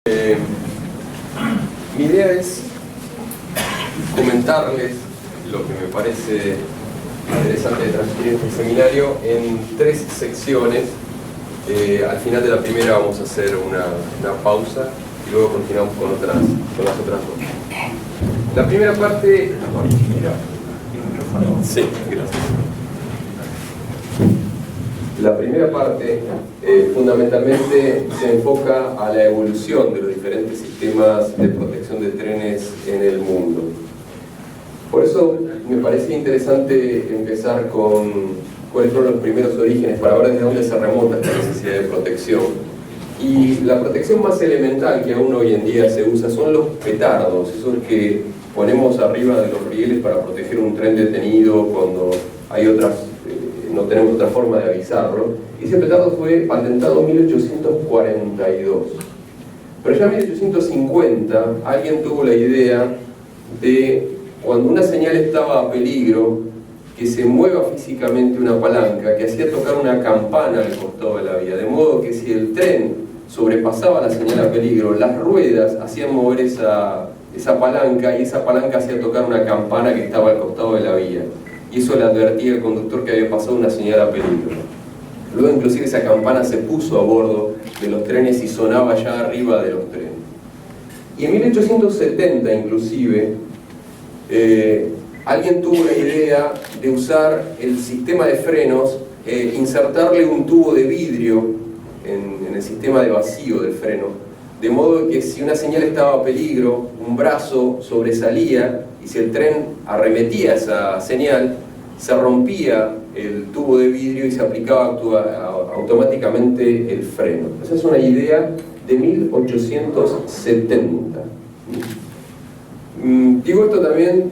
Mi idea es comentarles lo que me parece interesante de transmitir este seminario en 3 secciones. Al final de la primera vamos a hacer una pausa y luego continuamos con las otras 2. La primera parte... Sí, gracias. La primera parte fundamentalmente se enfoca a la evolución de los diferentes sistemas de protección de trenes en el mundo. Por eso me parece interesante empezar con cuáles fueron los primeros orígenes para ver desde dónde se remota esta necesidad de protección. Y la protección más elemental que aún hoy en día se usa son los petardos, esos que ponemos arriba de los rieles para proteger un tren detenido cuando hay no tenemos otra forma de avisarlo. Y ese petardo fue patentado en 1842. Pero ya en 1850 alguien tuvo la idea de, cuando una señal estaba a peligro, que se mueva físicamente una palanca que hacía tocar una campana al costado de la vía, de modo que si el tren sobrepasaba la señal a peligro, las ruedas hacían mover esa palanca, y esa palanca hacía tocar una campana que estaba al costado de la vía, y eso le advertía al conductor que había pasado una señal a peligro. Luego inclusive esa campana se puso a bordo de los trenes y sonaba ya arriba de los trenes. Y en 1870 inclusive alguien tuvo la idea de usar el sistema de frenos, insertarle un tubo de vidrio en el sistema de vacío del freno, de modo que si una señal estaba a peligro, un brazo sobresalía, y si el tren arremetía esa señal, se rompía el tubo de vidrio y se aplicaba automáticamente el freno. Esa es una idea de 1870. Digo esto también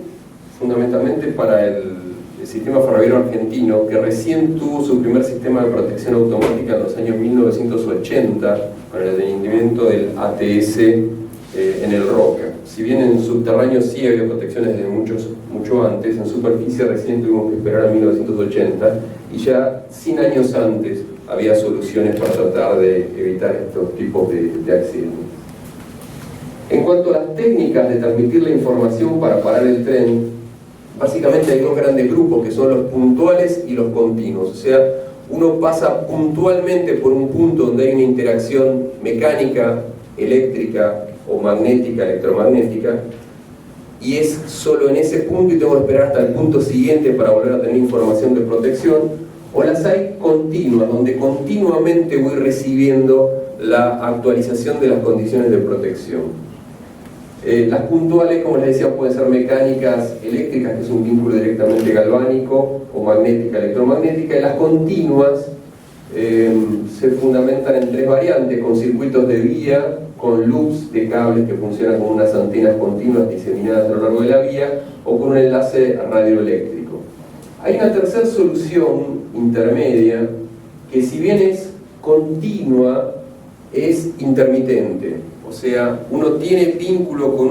fundamentalmente para el sistema ferroviario argentino, que recién tuvo su primer sistema de protección automática en los años 1980, con el advenimiento del ATS en el Roca. Si bien en subterráneo sí había protecciones de mucho antes, en superficie recién tuvimos que esperar a 1980, y ya 100 años antes había soluciones para tratar de evitar estos tipos de accidentes. En cuanto a las técnicas de transmitir la información para parar el tren, básicamente hay 2 grandes grupos, que son los puntuales y los continuos. O sea, uno pasa puntualmente por un punto donde hay una interacción mecánica, eléctrica o magnética, electromagnética, y es solo en ese punto y tengo que esperar hasta el punto siguiente para volver a tener información de protección. O las hay continuas, donde continuamente voy recibiendo la actualización de las condiciones de protección. Las puntuales, como les decía, pueden ser mecánicas, eléctricas, que es un vínculo directamente galvánico, o magnética, electromagnética, y las continuas se fundamentan en 3 variantes: con circuitos de vía, con loops de cables que funcionan como unas antenas continuas diseminadas a lo largo de la vía, o con un enlace radioeléctrico. Hay una tercera solución intermedia, que si bien es continua, es intermitente. O sea, uno tiene vínculo con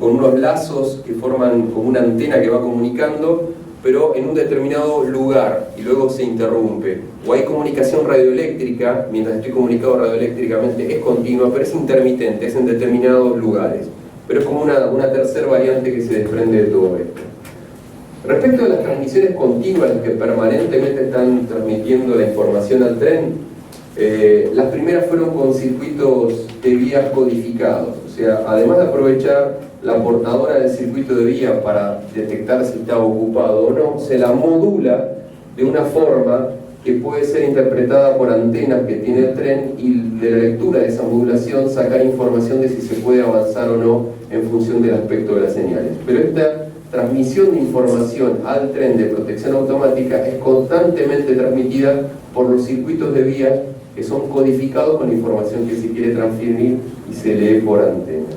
unos lazos que forman como una antena que va comunicando, pero en un determinado lugar, y luego se interrumpe. O hay comunicación radioeléctrica, mientras estoy comunicado radioeléctricamente es continua, pero es intermitente, es en determinados lugares. Pero es como una tercera variante que se desprende de todo esto. Respecto a las transmisiones continuas, que permanentemente están transmitiendo la información al tren, las primeras fueron con circuitos de vías codificados. O sea, además de aprovechar la portadora del circuito de vía para detectar si está ocupado o no, se la modula de una forma que puede ser interpretada por antenas que tiene el tren, y de la lectura de esa modulación sacar información de si se puede avanzar o no en función del aspecto de las señales. Pero esta transmisión de información al tren de protección automática es constantemente transmitida por los circuitos de vía, que son codificados con la información que se quiere transferir y se lee por antenas.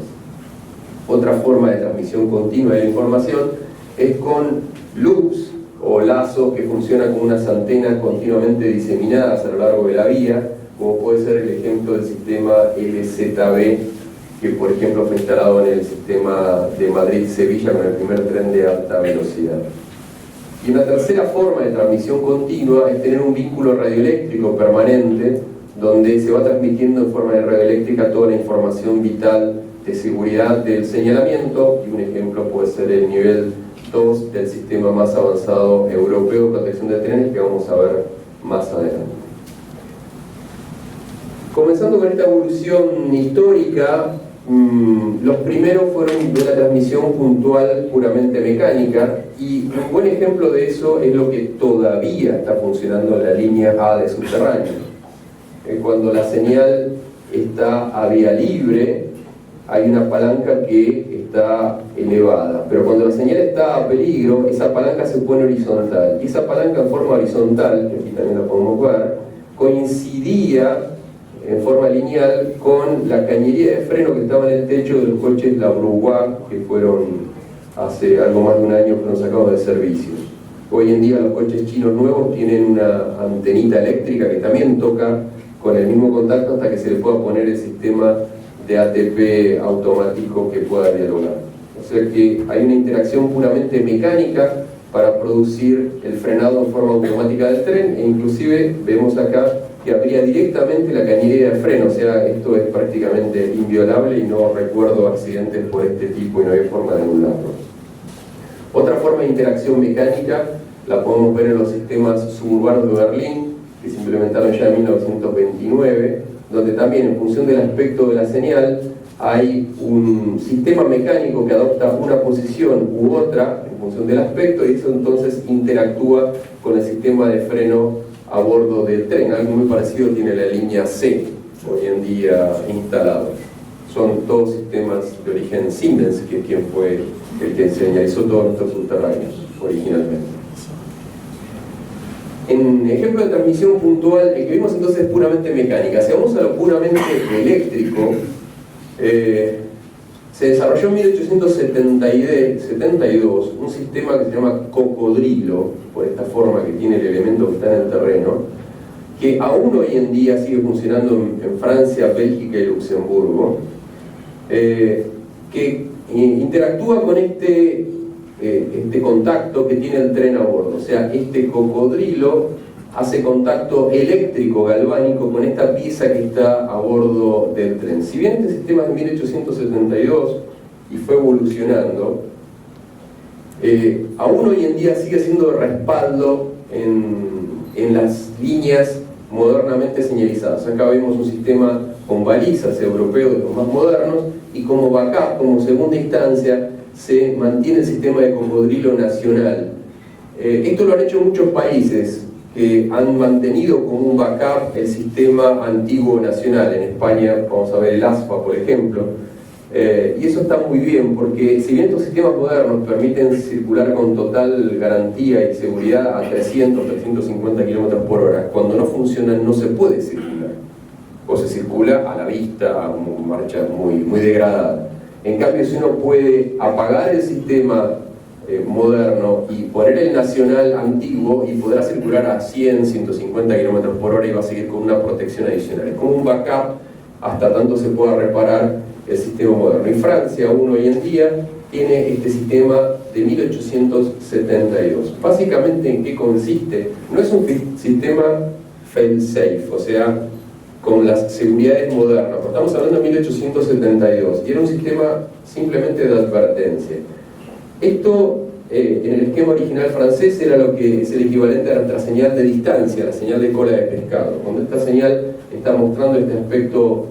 Otra forma de transmisión continua de la información es con loops o lazos que funcionan con unas antenas continuamente diseminadas a lo largo de la vía, como puede ser el ejemplo del sistema LZB, que por ejemplo fue instalado en el sistema de Madrid-Sevilla con el primer tren de alta velocidad. Y una tercera forma de transmisión continua es tener un vínculo radioeléctrico permanente donde se va transmitiendo en forma de red eléctrica toda la información vital de seguridad del señalamiento, y un ejemplo puede ser el nivel 2 del sistema más avanzado europeo de protección de trenes, que vamos a ver más adelante. Comenzando con esta evolución histórica, los primeros fueron de una transmisión puntual puramente mecánica, y un buen ejemplo de eso es lo que todavía está funcionando en la línea A de subterráneo. Cuando la señal está a vía libre, hay una palanca que está elevada, pero cuando la señal está a peligro, esa palanca se pone horizontal, y esa palanca en forma horizontal, que aquí también la podemos ver, coincidía en forma lineal con la cañería de freno que estaba en el techo de los coches La Bourgois, que fueron hace algo más de un año fueron sacados de servicio. Hoy en día los coches chinos nuevos tienen una antenita eléctrica que también toca con el mismo contacto hasta que se le pueda poner el sistema de ATP automático que pueda dialogar. O sea que hay una interacción puramente mecánica para producir el frenado en forma automática del tren, e inclusive vemos acá que abría directamente la cañería de freno, o sea, esto es prácticamente inviolable y no recuerdo accidentes por este tipo y no hay forma de anularlo. Otra forma de interacción mecánica la podemos ver en los sistemas suburbanos de Berlín, que se implementaron ya en 1929, donde también en función del aspecto de la señal hay un sistema mecánico que adopta una posición u otra en función del aspecto, y eso entonces interactúa con el sistema de freno a bordo del tren. Algo muy parecido tiene la línea C hoy en día instalado. Son todos sistemas de origen Siemens, que es quien fue el que señalizó todos nuestros subterráneos originalmente. En ejemplo de transmisión puntual, el que vimos entonces es puramente mecánica. Si vamos a lo puramente eléctrico, se desarrolló en 1872 un sistema que se llama cocodrilo, por esta forma que tiene el elemento que está en el terreno, que aún hoy en día sigue funcionando en Francia, Bélgica y Luxemburgo, que interactúa con este contacto que tiene el tren a bordo. O sea, este cocodrilo hace contacto eléctrico galvánico con esta pieza que está a bordo del tren. Si bien este sistema es de 1872 y fue evolucionando, aún hoy en día sigue siendo de respaldo en las líneas modernamente señalizadas. Acá vemos un sistema con balizas europeo de los más modernos, y como backup, como segunda instancia, se mantiene el sistema de cocodrilo nacional. Esto lo han hecho muchos países que han mantenido como un backup el sistema antiguo nacional. En España vamos a ver el ASFA, por ejemplo, y eso está muy bien, porque si bien estos sistemas modernos permiten circular con total garantía y seguridad a 300, 350 km por hora, cuando no funcionan no se puede circular, o se circula a la vista, a una marcha muy degradada. En cambio, si uno puede apagar el sistema moderno y poner el nacional antiguo, y podrá circular a 100, 150 km por hora y va a seguir con una protección adicional. Es como un backup hasta tanto se pueda reparar el sistema moderno. Y Francia aún hoy en día tiene este sistema de 1872. Básicamente, ¿en qué consiste? No es un sistema fail-safe, o sea, con las seguridades modernas. Estamos hablando de 1872 y era un sistema simplemente de advertencia. Esto, en el esquema original francés, era lo que es el equivalente a nuestra señal de distancia, la señal de cola de pescado. Cuando esta señal está mostrando este aspecto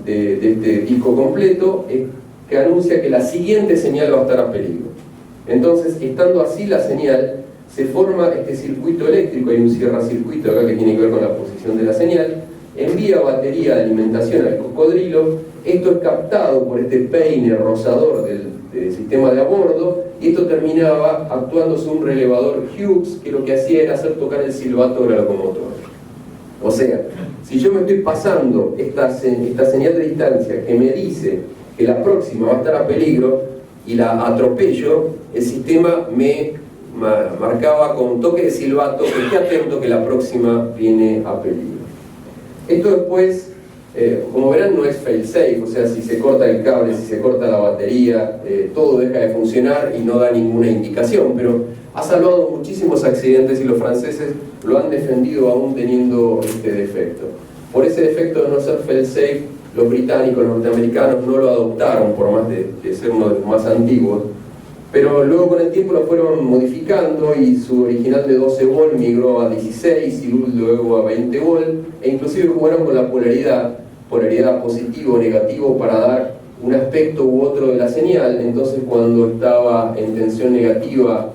de este disco completo, es que anuncia que la siguiente señal va a estar a peligro. Entonces, estando así la señal, se forma este circuito eléctrico. Hay un cierracircuito acá que tiene que ver con la posición de la señal, envía batería de alimentación al cocodrilo, esto es captado por este peine rozador del sistema de a bordo, y esto terminaba actuándose un relevador Hughes, que lo que hacía era hacer tocar el silbato de la locomotora. O sea, si yo me estoy pasando esta señal de distancia que me dice que la próxima va a estar a peligro y la atropello, el sistema me marcaba con toque de silbato: esté atento que la próxima viene a peligro. Esto después, como verán, no es fail-safe, o sea, si se corta el cable, si se corta la batería, todo deja de funcionar y no da ninguna indicación, pero ha salvado muchísimos accidentes y los franceses lo han defendido aún teniendo este defecto. Por ese defecto de no ser fail-safe, los británicos, los norteamericanos no lo adoptaron, por más de ser uno de los más antiguos, pero luego con el tiempo lo fueron modificando y su original de 12 volt migró a 16 y luego a 20 volt, e inclusive jugaron con la polaridad positivo o negativo para dar un aspecto u otro de la señal. Entonces cuando estaba en tensión negativa,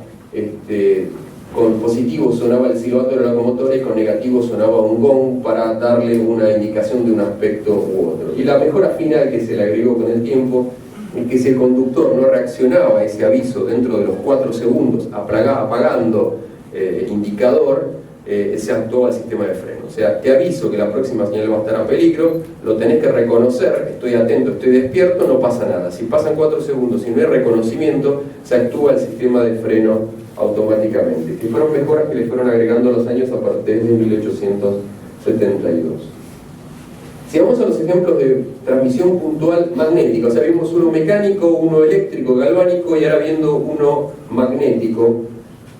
con positivo sonaba el silbato de la locomotora y con negativo sonaba un gong para darle una indicación de un aspecto u otro. Y la mejora final que se le agregó con el tiempo es que si el conductor no reaccionaba a ese aviso dentro de los 4 segundos apagando el indicador, se actuó al sistema de freno. O sea, te aviso que la próxima señal va a estar a peligro, lo tenés que reconocer, estoy atento, estoy despierto, no pasa nada. Si pasan 4 segundos y no hay reconocimiento, se actúa el sistema de freno automáticamente, que fueron mejoras que le fueron agregando los años a partir de 1872. Si vamos a los ejemplos de transmisión puntual magnética, o sea, vimos uno mecánico, uno eléctrico, galvánico, y ahora viendo uno magnético,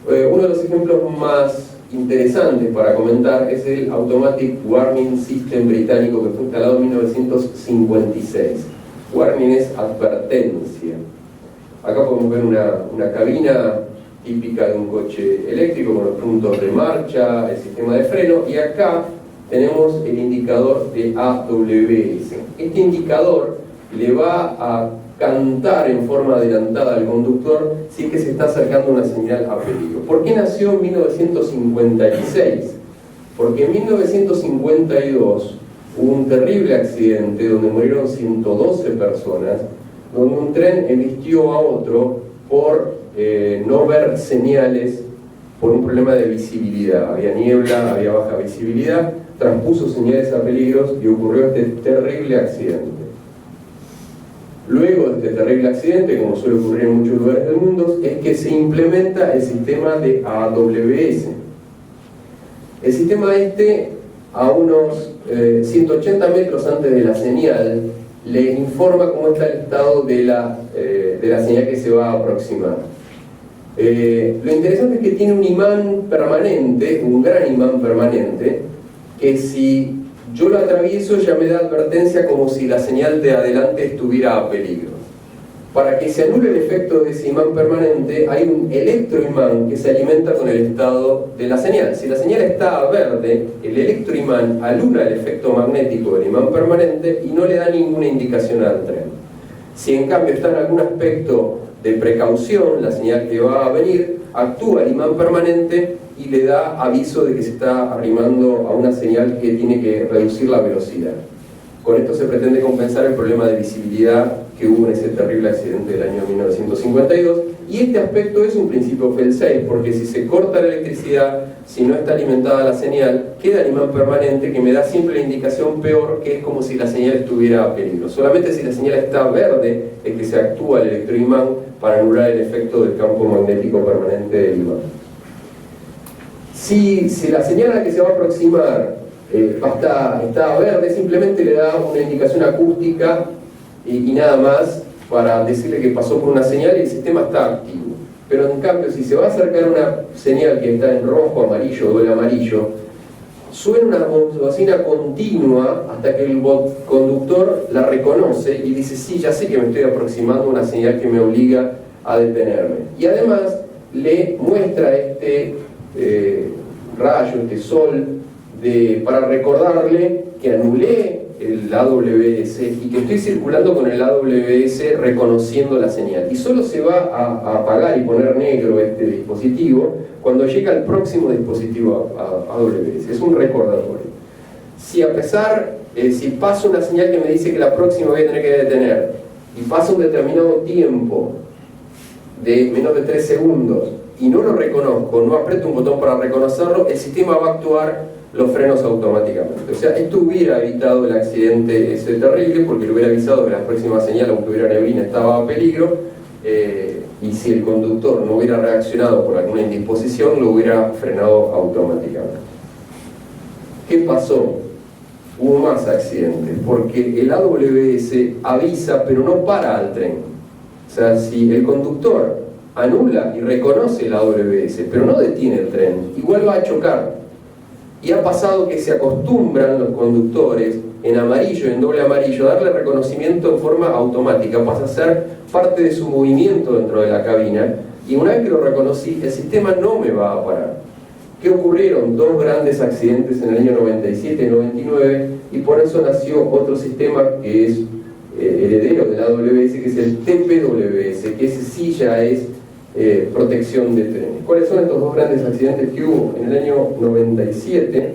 uno de los ejemplos más interesantes para comentar es el Automatic Warning System británico, que fue instalado en 1956. Warning es advertencia. Acá podemos ver una cabina típica de un coche eléctrico con los puntos de marcha, el sistema de freno, y acá tenemos el indicador de AWS. Este indicador le va a cantar en forma adelantada al conductor si es que se está acercando una señal a peligro. ¿Por qué nació en 1956? Porque en 1952 hubo un terrible accidente donde murieron 112 personas, donde un tren embistió a otro por no ver señales por un problema de visibilidad. Había niebla, había baja visibilidad, transpuso señales a peligros y ocurrió este terrible accidente. Luego de este terrible accidente, como suele ocurrir en muchos lugares del mundo, es que se implementa el sistema de AWS. El sistema a unos 180 metros antes de la señal, le informa cómo está el estado de la señal que se va a aproximar. Lo interesante es que tiene un imán permanente, un gran imán permanente, que si yo lo atravieso ya me da advertencia como si la señal de adelante estuviera a peligro. Para que se anule el efecto de ese imán permanente, hay un electroimán que se alimenta con el estado de la señal. Si la señal está a verde, el electroimán anula el efecto magnético del imán permanente y no le da ninguna indicación al tren. Si en cambio está en algún aspecto de precaución, la señal que va a venir, actúa el imán permanente y le da aviso de que se está arrimando a una señal que tiene que reducir la velocidad. Con esto se pretende compensar el problema de visibilidad que hubo en ese terrible accidente del año 1952, y este aspecto es un principio fail-safe, porque si se corta la electricidad, si no está alimentada la señal, queda el imán permanente que me da siempre la indicación peor, que es como si la señal estuviera a peligro. Solamente si la señal está verde es que se actúa el electroimán para anular el efecto del campo magnético permanente del imán. Si la señal a la que se va a aproximar está verde, simplemente le da una indicación acústica y nada más para decirle que pasó por una señal y el sistema está activo. Pero en cambio, si se va a acercar una señal que está en rojo, amarillo o doble amarillo, suena una bocina continua hasta que el conductor la reconoce y dice: sí, ya sé que me estoy aproximando a una señal que me obliga a detenerme. Y además le muestra este rayo, este sol, para recordarle que anulé el AWS y que estoy circulando con el AWS reconociendo la señal. Y solo se va a apagar y poner negro este dispositivo cuando llega el próximo dispositivo AWS. Es un recordatorio. Si si pasa una señal que me dice que la próxima voy a tener que detener y pasa un determinado tiempo de menos de 3 segundos y no lo reconozco, no aprieto un botón para reconocerlo, el sistema va a actuar los frenos automáticamente. O sea, esto hubiera evitado el accidente ese terrible, porque le hubiera avisado que la próxima señal, aunque hubiera neblina, estaba a peligro, y si el conductor no hubiera reaccionado por alguna indisposición, lo hubiera frenado automáticamente. ¿Qué pasó? Hubo más accidentes, porque el AWS avisa, pero no para al tren. O sea, si el conductor anula y reconoce el AWS, pero no detiene el tren, igual va a chocar. Y ha pasado que se acostumbran los conductores en amarillo y en doble amarillo a darle reconocimiento en forma automática, pasa a ser parte de su movimiento dentro de la cabina, y una vez que lo reconocí, el sistema no me va a parar. ¿Qué ocurrieron? Dos grandes accidentes en el año 97 y 99, y por eso nació otro sistema que es heredero de la AWS, que es el TPWS, que ese sí ya es protección de trenes. ¿Cuáles son estos dos grandes accidentes que hubo? En el año 97,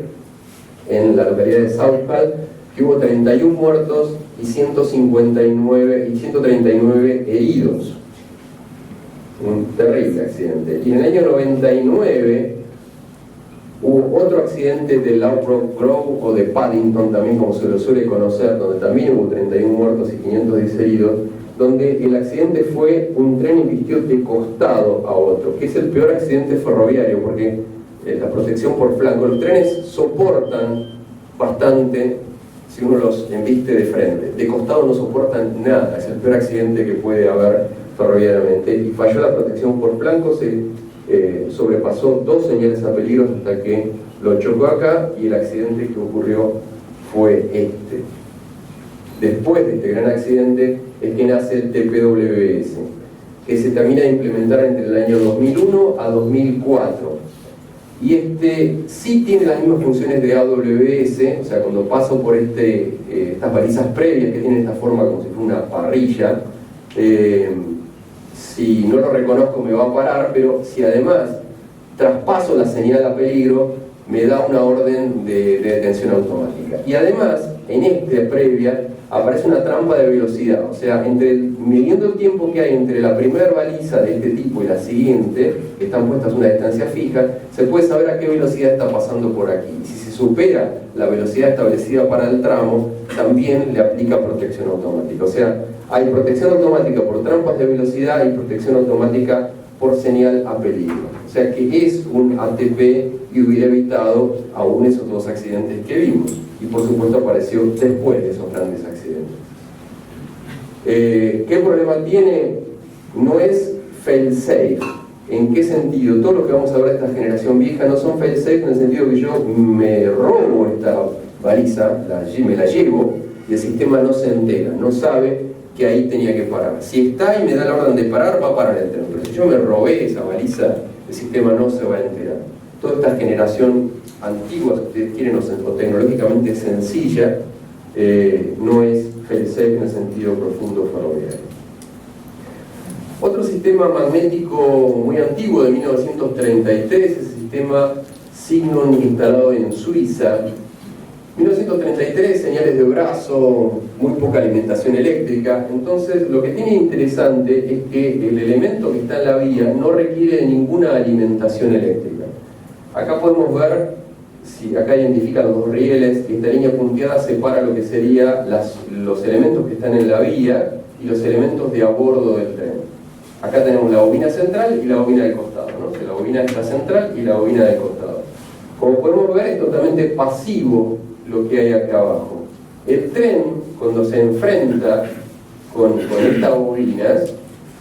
en la localidad de Southall, que hubo 31 muertos y 139 heridos. Un terrible accidente. Y en el año 99 hubo otro accidente de Loughborough Grove, o de Paddington también, como se lo suele conocer, donde también hubo 31 muertos y 510 heridos, donde el accidente fue un tren invistió de costado a otro, que es el peor accidente ferroviario, porque la protección por flanco, los trenes soportan bastante si uno los embiste de frente, de costado no soportan nada, es el peor accidente que puede haber ferroviariamente, y falló la protección por flanco, se sobrepasó 2 señales a peligro hasta que lo chocó acá, y el accidente que ocurrió fue este. Después de este gran accidente es que nace el TPWS, que se termina de implementar entre el año 2001 a 2004. Y este sí tiene las mismas funciones de AWS, o sea, cuando paso por estas balizas previas que tienen esta forma como si fuera una parrilla, si no lo reconozco me va a parar, pero si además traspaso la señal a peligro, me da una orden de detención automática. Y además, en esta previa, aparece una trampa de velocidad, o sea, midiendo el tiempo que hay entre la primera baliza de este tipo y la siguiente, que están puestas a una distancia fija, se puede saber a qué velocidad está pasando por aquí. Y si se supera la velocidad establecida para el tramo, también le aplica protección automática. O sea, hay protección automática por trampas de velocidad y protección automática por señal a peligro. O sea que es un ATP y hubiera evitado aún esos dos accidentes que vimos. Y por supuesto apareció después de esos grandes accidentes. ¿Qué problema tiene? No es fail-safe. ¿En qué sentido? Todo lo que vamos a ver de esta generación vieja no son fail-safe en el sentido que yo me robo esta baliza, me la llevo, y el sistema no se entera, no sabe que ahí tenía que parar. Si está y me da la orden de parar, va a parar el tren. Pero si yo me robé esa baliza, el sistema no se va a enterar. Toda esta generación antigua, que ustedes quieren, o tecnológicamente sencilla, no es fail-safe en el sentido profundo ferroviario. Otro sistema magnético muy antiguo de 1933 es el sistema Signon, instalado en Suiza. 1933, señales de brazo, muy poca alimentación eléctrica. Entonces, lo que tiene interesante es que el elemento que está en la vía no requiere de ninguna alimentación eléctrica. Acá podemos ver, si acá identifica los dos rieles, y esta línea punteada separa lo que serían los elementos que están en la vía y los elementos de a bordo del tren. Acá tenemos la bobina central y la bobina del costado, ¿no? O sea, la bobina está central y la bobina del costado. Como podemos ver, es totalmente pasivo lo que hay acá abajo. El tren, cuando se enfrenta con estas bobinas,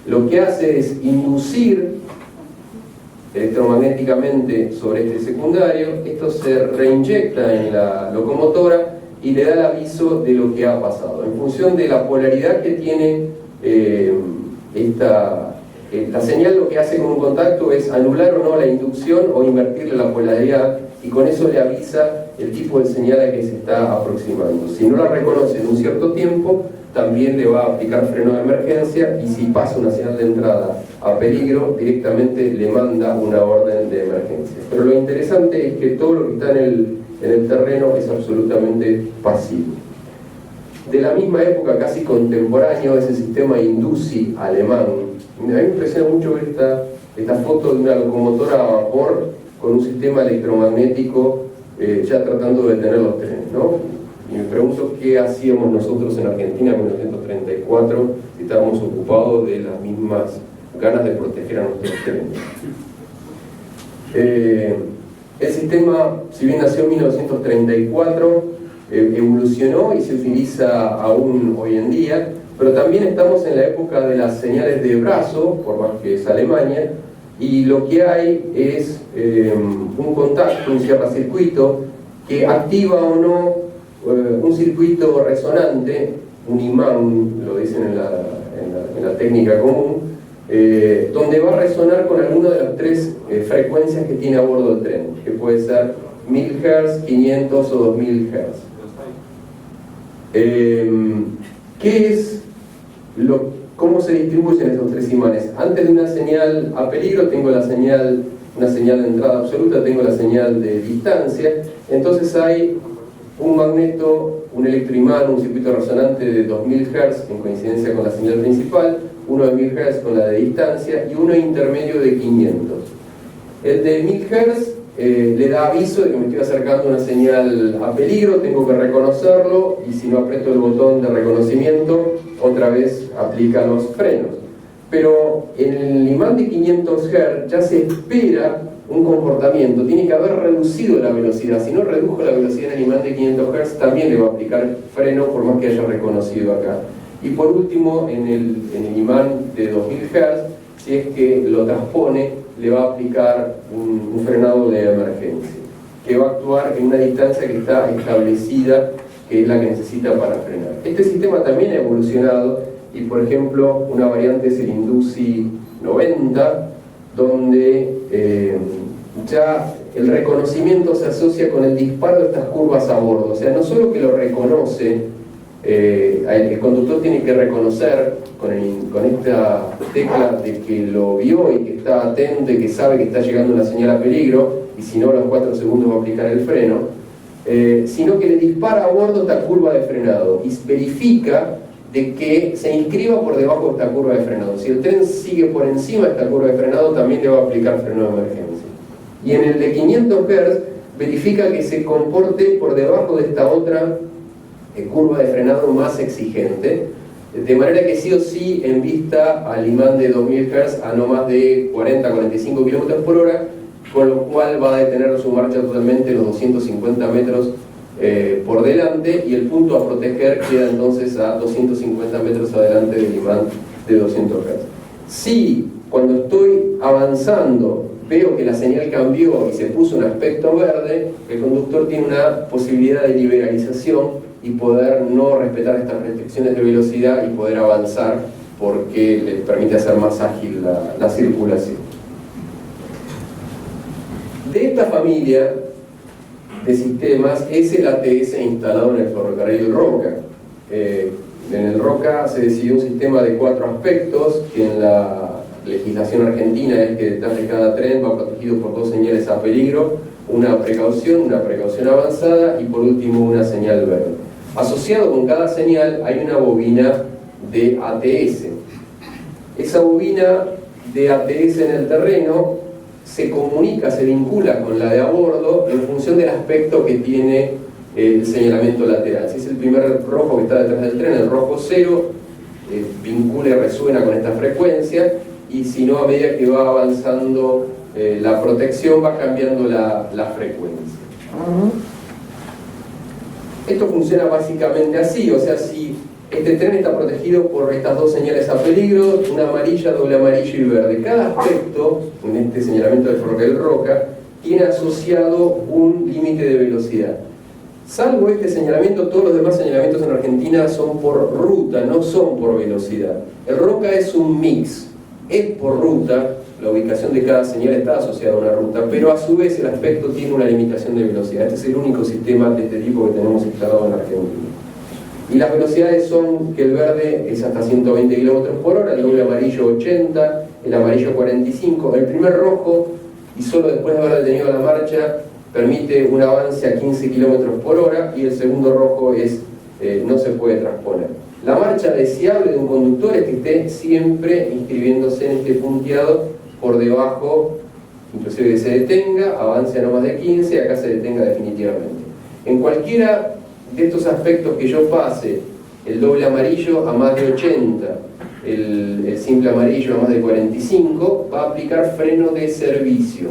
lo que hace es inducir electromagnéticamente sobre este secundario, esto se reinyecta en la locomotora y le da el aviso de lo que ha pasado. En función de la polaridad que tiene la señal, lo que hace con un contacto es anular o no la inducción o invertirle la polaridad, y con eso le avisa el tipo de señal a que se está aproximando. Si no la reconoce en un cierto tiempo, también le va a aplicar freno de emergencia, y si pasa una señal de entrada a peligro, directamente le manda una orden de emergencia. Pero lo interesante es que todo lo que está en el terreno es absolutamente pasivo. De la misma época, casi contemporáneo, es el sistema Indusi alemán. A mí me impresiona mucho ver esta foto de una locomotora a vapor con un sistema electromagnético ya tratando de detener los trenes, ¿no? Y me pregunto qué hacíamos nosotros en Argentina en 1934 si estábamos ocupados de las mismas ganas de proteger a nuestros trenes. El sistema, si bien nació en 1934, evolucionó y se utiliza aún hoy en día, pero también estamos en la época de las señales de brazo, por más que es Alemania, y lo que hay es un contacto, un cierracircuito que activa o no un circuito resonante, un imán, lo dicen en la técnica común, donde va a resonar con alguna de las tres frecuencias que tiene a bordo del tren, que puede ser 1000 Hz, 500 o 2000 Hz. ¿Cómo se distribuyen esos tres imanes? Antes de una señal a peligro tengo una señal de entrada absoluta, tengo la señal de distancia. Entonces hay un magneto, un electroimán, un circuito resonante de 2000 Hz en coincidencia con la señal principal, uno de 1000 Hz con la de distancia y uno intermedio de 500. El de 1000 Hz le da aviso de que me estoy acercando a una señal a peligro, tengo que reconocerlo, y si no aprieto el botón de reconocimiento, otra vez aplica los frenos. Pero en el imán de 500 Hz ya se espera un comportamiento, tiene que haber reducido la velocidad. Si no redujo la velocidad en el imán de 500 Hz, también le va a aplicar freno, por más que haya reconocido acá. Y por último, en el imán de 2000 Hz, si es que lo transpone, le va a aplicar un frenado de emergencia, que va a actuar en una distancia que está establecida, que es la que necesita para frenar. Este sistema también ha evolucionado, y por ejemplo, una variante es el Induci 90, donde ya el reconocimiento se asocia con el disparo de estas curvas a bordo. O sea, no solo que lo reconoce, el conductor tiene que reconocer con esta tecla de que lo vio y que está atento y que sabe que está llegando una señal a peligro, y si no, a los 4 segundos va a aplicar el freno, sino que le dispara a bordo esta curva de frenado y verifica de que se inscriba por debajo de esta curva de frenado. Si el tren sigue por encima de esta curva de frenado, también le va a aplicar freno de emergencia. Y en el de 500 Hz verifica que se comporte por debajo de esta otra curva de frenado más exigente, de manera que sí o sí, en vista al imán de 2000 Hz a no más de 40-45 km por hora, con lo cual va a detener su marcha totalmente los 250 metros por delante, y el punto a proteger queda entonces a 250 metros adelante del imán de 200 Hz. Si cuando estoy avanzando veo que la señal cambió y se puso un aspecto verde, el conductor tiene una posibilidad de liberalización y poder no respetar estas restricciones de velocidad y poder avanzar, porque le permite hacer más ágil la circulación. De esta familia de sistemas es el ATS instalado en el ferrocarril Roca. En el Roca se decidió un sistema de 4 aspectos, que en la legislación argentina es que detrás de cada tren va protegido por 2 señales a peligro, una precaución avanzada y por último una señal verde. Asociado con cada señal hay una bobina de ATS. Esa bobina de ATS en el terreno se comunica, se vincula con la de a bordo en función del aspecto que tiene el señalamiento lateral. Si es el primer rojo que está detrás del tren, el rojo 0, vincula y resuena con esta frecuencia, y si no, a medida que va avanzando la protección, va cambiando la frecuencia. Esto funciona básicamente así, o sea, si este tren está protegido por estas 2 señales a peligro, una amarilla, doble amarillo y verde. Cada aspecto, en este señalamiento del ferrocarril Roca, tiene asociado un límite de velocidad. Salvo este señalamiento, todos los demás señalamientos en Argentina son por ruta, no son por velocidad. El Roca es un mix, es por ruta, la ubicación de cada señal está asociada a una ruta, pero a su vez el aspecto tiene una limitación de velocidad. Este es el único sistema de este tipo que tenemos instalado en Argentina. Y las velocidades son que el verde es hasta 120 km por hora, el doble amarillo 80, el amarillo 45, el primer rojo, y solo después de haber detenido la marcha, permite un avance a 15 km por hora, y el segundo rojo no se puede transponer. La marcha deseable de un conductor es que esté siempre inscribiéndose en este punteado por debajo, inclusive que se detenga, avance a no más de 15, acá se detenga definitivamente. En cualquiera de estos aspectos que yo pase, el doble amarillo a más de 80, el simple amarillo a más de 45, va a aplicar freno de servicio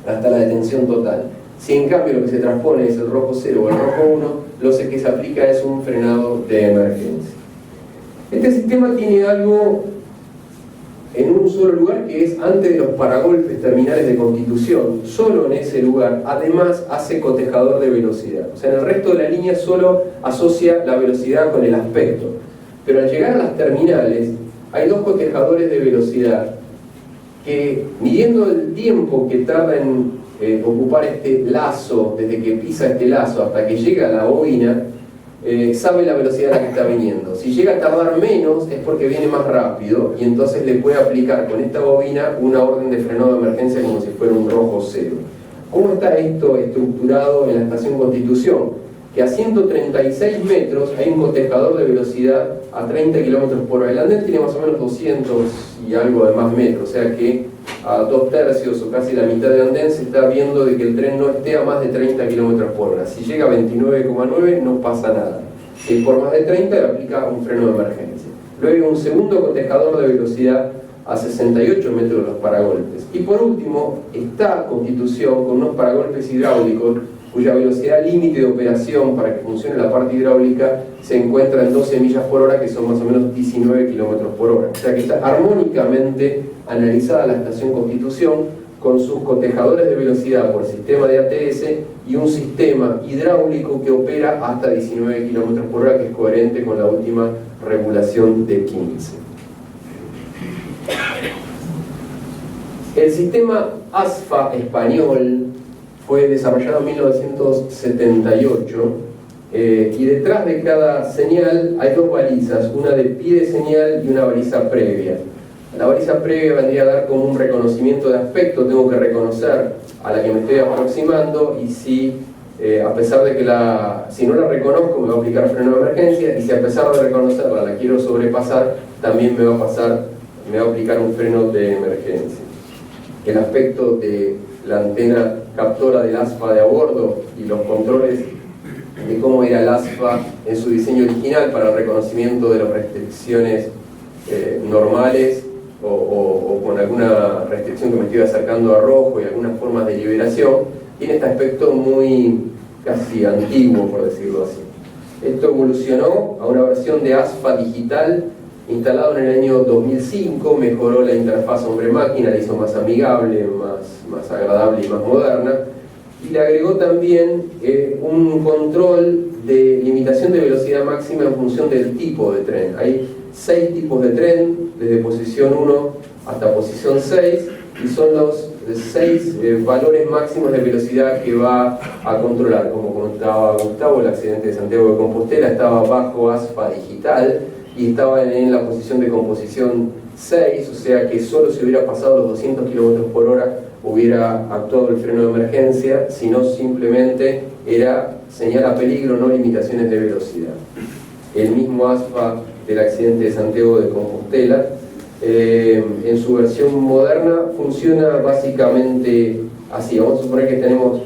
hasta la detención total. Si en cambio lo que se transpone es el rojo 0 o el rojo 1, lo que se aplica es un frenado de emergencia. Este sistema tiene algo en un solo lugar, que es antes de los paragolpes terminales de Constitución. Solo en ese lugar, además, hace cotejador de velocidad. O sea, en el resto de la línea solo asocia la velocidad con el aspecto. Pero al llegar a las terminales, hay dos cotejadores de velocidad que, midiendo el tiempo que tarda en ocupar este lazo, desde que pisa este lazo hasta que llega a la bobina, sabe la velocidad a la que está viniendo. Si llega a tardar menos es porque viene más rápido, y entonces le puede aplicar con esta bobina una orden de frenado de emergencia como si fuera un rojo cero. ¿Cómo está esto estructurado en la estación Constitución? Que a 136 metros hay un cotejador de velocidad a 30 km por hora. El andén tiene más o menos 200 y algo de más metros, o sea que a 2/3 o casi la mitad de andén se está viendo de que el tren no esté a más de 30 km por hora. Si llega a 29,9 no pasa nada. Si por más de 30 le aplica un freno de emergencia. Luego un segundo cotejador de velocidad a 68 metros de los paragolpes. Y por último, está Constitución con unos paragolpes hidráulicos cuya velocidad límite de operación para que funcione la parte hidráulica se encuentra en 12 millas por hora, que son más o menos 19 kilómetros por hora. O sea que está armónicamente analizada la estación Constitución con sus cotejadores de velocidad por sistema de ATS y un sistema hidráulico que opera hasta 19 kilómetros por hora, que es coherente con la última regulación de 15. El sistema ASFA español fue desarrollado en 1978 y detrás de cada señal hay dos balizas, una de pie de señal y una baliza previa. La baliza previa vendría a dar como un reconocimiento de aspecto, tengo que reconocer a la que me estoy aproximando, y si a pesar de que si no la reconozco me va a aplicar freno de emergencia, y si a pesar de reconocerla la quiero sobrepasar, también me va a aplicar un freno de emergencia. El aspecto de la antena captora del ASFA de a bordo y los controles de cómo era el ASFA en su diseño original para el reconocimiento de las restricciones normales o con alguna restricción que me estoy acercando a rojo y algunas formas de liberación, tiene este aspecto muy casi antiguo, por decirlo así. Esto evolucionó a una versión de ASFA digital instalado en el año 2005, mejoró la interfaz hombre-máquina, la hizo más amigable, más agradable y más moderna, y le agregó también un control de limitación de velocidad máxima en función del tipo de tren. Hay 6 tipos de tren, desde posición 1 hasta posición 6, y son los 6 valores máximos de velocidad que va a controlar. Como contaba Gustavo, el accidente de Santiago de Compostela estaba bajo ASFA digital, y estaba en la posición de composición 6, o sea que solo si hubiera pasado los 200 km por hora hubiera actuado el freno de emergencia, sino simplemente era señal a peligro, no limitaciones de velocidad. El mismo ASFA del accidente de Santiago de Compostela, en su versión moderna, funciona básicamente así. Vamos a suponer que tenemos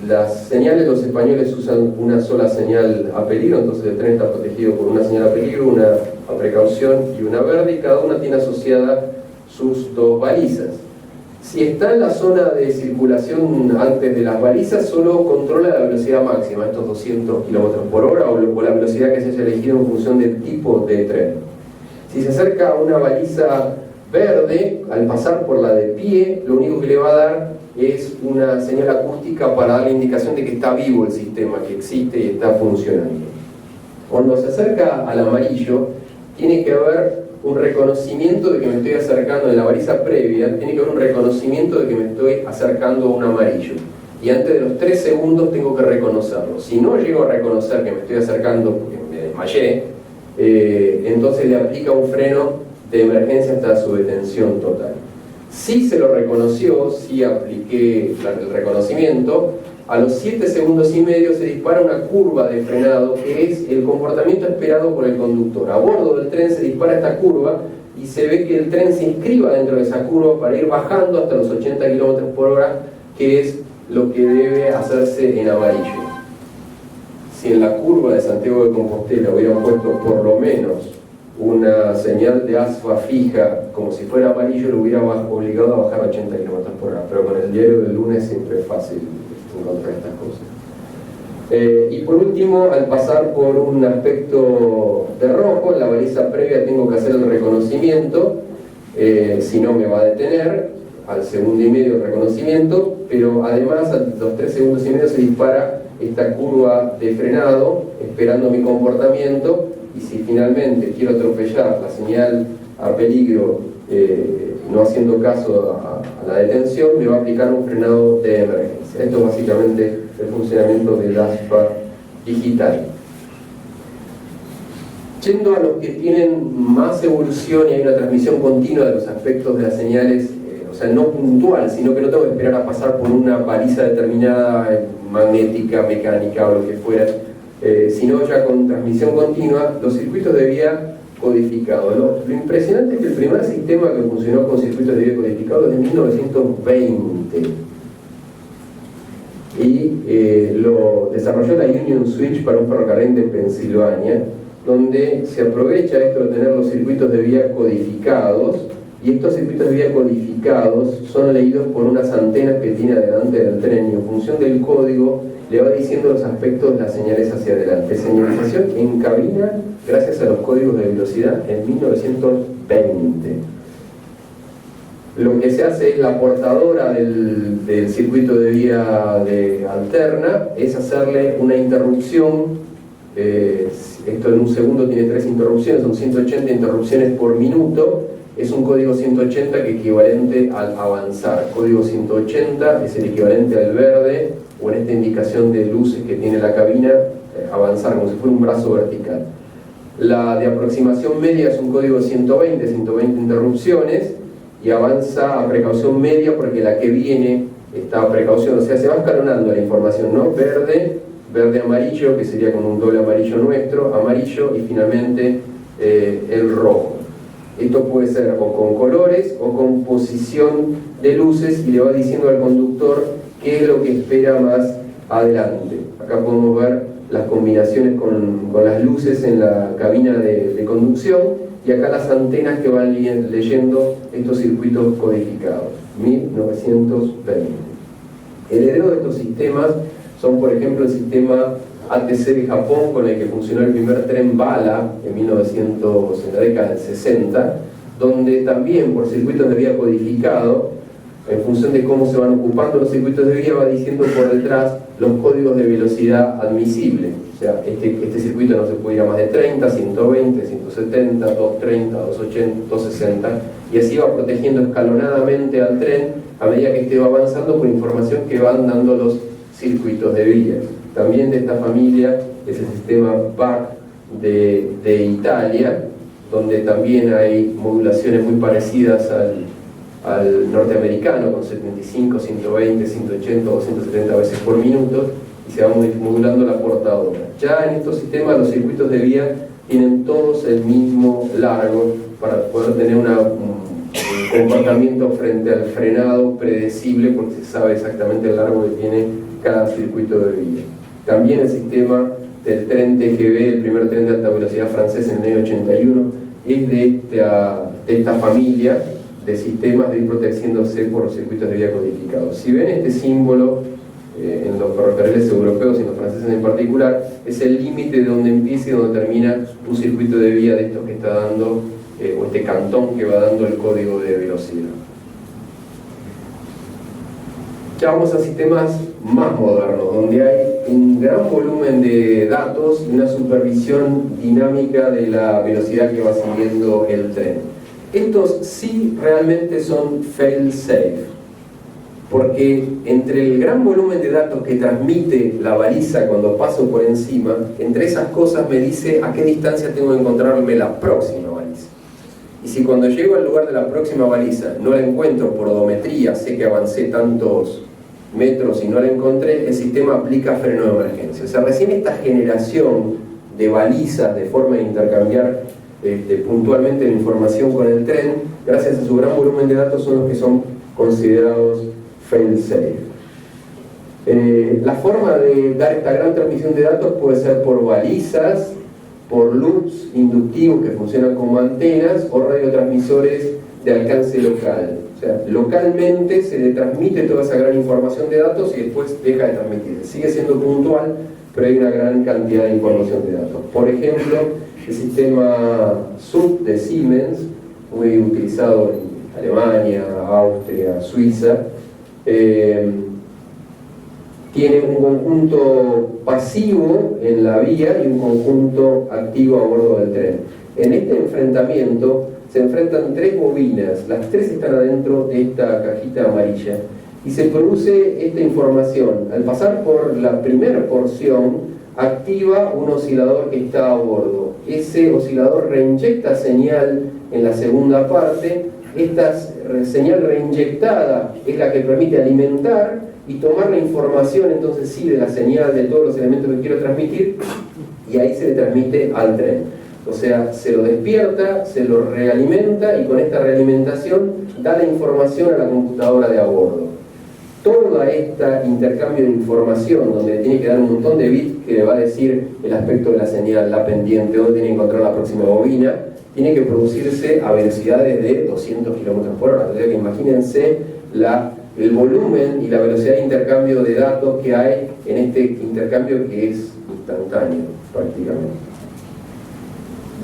las señales, los españoles usan una sola señal a peligro, entonces el tren está protegido por una señal a peligro, una a precaución y una verde, y cada una tiene asociada sus dos balizas. Si está en la zona de circulación antes de las balizas, solo controla la velocidad máxima, estos 200 km por hora, o la velocidad que se haya elegido en función del tipo de tren. Si se acerca a una baliza verde, al pasar por la de pie, lo único que le va a dar es una señal acústica para dar la indicación de que está vivo el sistema, que existe y está funcionando. Cuando se acerca al amarillo, tiene que haber un reconocimiento de que me estoy acercando, en la baliza previa, tiene que haber un reconocimiento de que me estoy acercando a un amarillo. Y antes de los 3 segundos tengo que reconocerlo. Si no llego a reconocer que me estoy acercando porque me desmayé, entonces le aplica un freno de emergencia hasta su detención total. Si se lo reconoció, si apliqué el reconocimiento, a los 7 segundos y medio se dispara una curva de frenado, que es el comportamiento esperado por el conductor. A bordo del tren se dispara esta curva y se ve que el tren se inscriba dentro de esa curva para ir bajando hasta los 80 km por hora, que es lo que debe hacerse en amarillo. Si en la curva de Santiago de Compostela hubieran puesto por lo menos una señal de ASFA fija, como si fuera amarillo, lo hubiera obligado a bajar a 80 km por hora, pero con el diario del lunes siempre es fácil encontrar estas cosas. Y por último, al pasar por un aspecto de rojo, en la baliza previa tengo que hacer el reconocimiento, si no me va a detener al segundo y medio el reconocimiento, pero además a los 3 segundos y medio se dispara esta curva de frenado esperando mi comportamiento, y si finalmente quiero atropellar la señal a peligro no haciendo caso a la detención, me va a aplicar un frenado de emergencia. Esto es básicamente el funcionamiento del ASPA digital. Yendo a los que tienen más evolución y hay una transmisión continua de los aspectos de las señales, o sea, no puntual, sino que no tengo que esperar a pasar por una baliza determinada, magnética, mecánica o lo que fuera, sino ya con transmisión continua, los circuitos de vía codificados. Lo impresionante es que el primer sistema que funcionó con circuitos de vía codificados es de 1920 y lo desarrolló la Union Switch para un ferrocarril de Pensilvania, donde se aprovecha esto de tener los circuitos de vía codificados, y estos circuitos de vía codificados son leídos por unas antenas que tiene adelante del tren, y en función del código le va diciendo los aspectos de las señales hacia adelante. Señalización en cabina gracias a los códigos de velocidad en 1920. Lo que se hace es la portadora del circuito de vía alterna, es hacerle una interrupción. Esto en un segundo tiene 3 interrupciones, son 180 interrupciones por minuto. Es un código 180 que es equivalente al avanzar. Código 180 es el equivalente al verde, o en esta indicación de luces que tiene la cabina, avanzar, como si fuera un brazo vertical. La de aproximación media es un código 120 interrupciones, y avanza a precaución media porque la que viene está a precaución, o sea, se va escalonando la información, ¿no? Verde, amarillo, que sería con un doble amarillo nuestro, amarillo, y finalmente el rojo. Esto puede ser o con colores o con posición de luces, y le va diciendo al conductor qué es lo que espera más adelante. Acá podemos ver las combinaciones con las luces en la cabina de conducción, y acá las antenas que van leyendo estos circuitos codificados. 1920. El heredero de estos sistemas son, por ejemplo, el sistema ATC de Japón, con el que funcionó el primer tren bala en la década del 60, donde también por circuitos de vía codificado, en función de cómo se van ocupando los circuitos de vía, va diciendo por detrás los códigos de velocidad admisible. O sea, este circuito no se puede ir a más de 30, 120, 170, 230, 280, 260, y así va protegiendo escalonadamente al tren a medida que este va avanzando por información que van dando los circuitos de vía. También de esta familia es el sistema BAC de Italia, donde también hay modulaciones muy parecidas al norteamericano, con 75, 120, 180 o 270 veces por minuto, y se va modulando la portadora. Ya en estos sistemas los circuitos de vía tienen todos el mismo largo para poder tener un comportamiento frente al frenado predecible, porque se sabe exactamente el largo que tiene cada circuito de vía. También el sistema del tren TGV, el primer tren de alta velocidad francés en el año 81, es de esta familia de sistemas de ir protegiéndose por los circuitos de vía codificados. Si ven este símbolo en los ferrocarriles europeos y en los franceses en particular, es el límite de donde empieza y donde termina un circuito de vía de estos que está dando, o este cantón que va dando el código de velocidad. Ya vamos a sistemas más modernos, donde hay un gran volumen de datos y una supervisión dinámica de la velocidad que va siguiendo el tren. Estos sí realmente son fail-safe, porque entre el gran volumen de datos que transmite la baliza cuando paso por encima, entre esas cosas me dice a qué distancia tengo que encontrarme la próxima baliza. Y si cuando llego al lugar de la próxima baliza no la encuentro por odometría, sé que avancé tantos metros y no la encontré, el sistema aplica freno de emergencia. O sea, recién esta generación de balizas de forma de intercambiar puntualmente la información con el tren, gracias a su gran volumen de datos, son los que son considerados fail-safe. La forma de dar esta gran transmisión de datos puede ser por balizas, por loops inductivos que funcionan como antenas, o radiotransmisores de alcance local. O sea, localmente se le transmite toda esa gran información de datos y después deja de transmitirse. Sigue siendo puntual, pero hay una gran cantidad de información de datos. Por ejemplo, el sistema SUB de Siemens, muy utilizado en Alemania, Austria, Suiza, tiene un conjunto pasivo en la vía y un conjunto activo a bordo del tren. En este enfrentamiento se enfrentan 3 bobinas, las 3 están adentro de esta cajita amarilla, y se produce esta información. Al pasar por la primera porción, activa un oscilador que está a bordo. Ese oscilador reinyecta señal en la segunda parte. Esta señal reinyectada es la que permite alimentar y tomar la información, entonces sí, de la señal de todos los elementos que quiero transmitir, y ahí se le transmite al tren. O sea, se lo despierta, se lo realimenta, y con esta realimentación da la información a la computadora de a bordo. Todo este intercambio de información, donde tiene que dar un montón de bits que le va a decir el aspecto de la señal, la pendiente, dónde tiene que encontrar la próxima bobina, tiene que producirse a velocidades de 200 km/h. O sea que imagínense el volumen y la velocidad de intercambio de datos que hay en este intercambio, que es instantáneo prácticamente.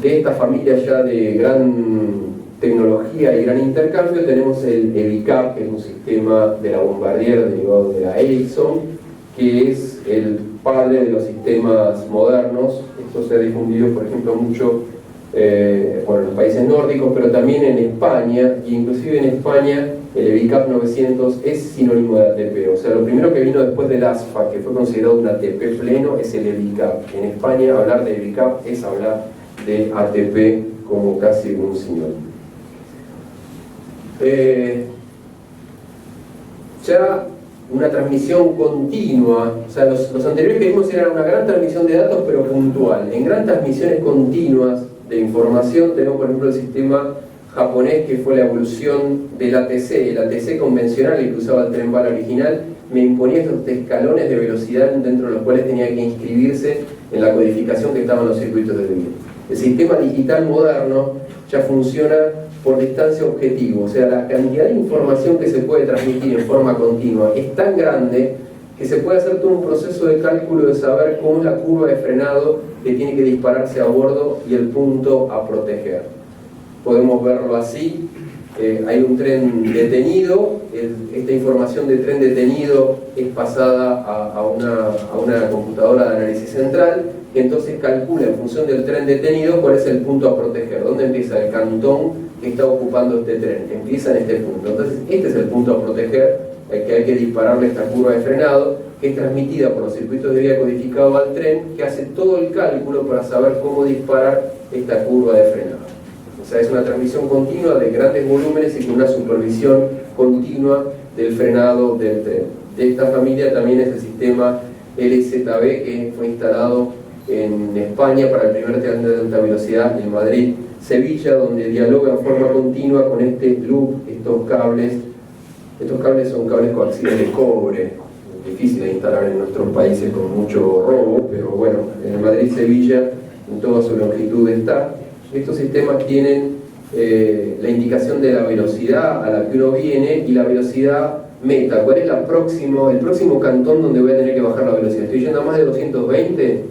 De esta familia ya de gran tecnología y gran intercambio tenemos el EBICAP, que es un sistema de la Bombardier derivado de la Ericsson, que es el padre de los sistemas modernos. Esto se ha difundido, por ejemplo, mucho en los países nórdicos, pero también en España, y inclusive en España el EBICAP 900 es sinónimo de ATP. O sea, lo primero que vino después del ASFA, que fue considerado un ATP pleno, es el EBICAP. En España hablar de EBICAP es hablar de ATP como casi un sinónimo. Ya una transmisión continua, o sea, los anteriores que vimos eran una gran transmisión de datos pero puntual. En gran transmisiones continuas de información tenemos, por ejemplo, el sistema japonés, que fue la evolución del ATC. El ATC convencional, el que usaba el tren bala original, me imponía estos escalones de velocidad dentro de los cuales tenía que inscribirse en la codificación que estaban los circuitos de vía. El sistema digital moderno ya funciona por distancia objetivo, o sea, la cantidad de información que se puede transmitir en forma continua es tan grande que se puede hacer todo un proceso de cálculo de saber cómo es la curva de frenado que tiene que dispararse a bordo y el punto a proteger. Podemos verlo así. Hay un tren detenido, esta información de tren detenido es pasada a una computadora de análisis central, que entonces calcula en función del tren detenido cuál es el punto a proteger, dónde empieza el cantón que está ocupando este tren, empieza en este punto. Entonces este es el punto a proteger, al que hay que dispararle esta curva de frenado, que es transmitida por los circuitos de vía codificados al tren, que hace todo el cálculo para saber cómo disparar esta curva de frenado. O sea, es una transmisión continua de grandes volúmenes y con una supervisión continua del frenado del tren. De esta familia también es el sistema LZB, que fue instalado en España para el primer tren de alta velocidad en Madrid, Sevilla, donde dialoga en forma continua con este loop, estos cables. Estos cables son cables coaxiales de cobre, difícil de instalar en nuestros países con mucho robo, pero bueno, en Madrid-Sevilla en toda su longitud está. Estos sistemas tienen la indicación de la velocidad a la que uno viene y la velocidad meta. ¿Cuál es el próximo cantón donde voy a tener que bajar la velocidad? Estoy yendo a más de 220,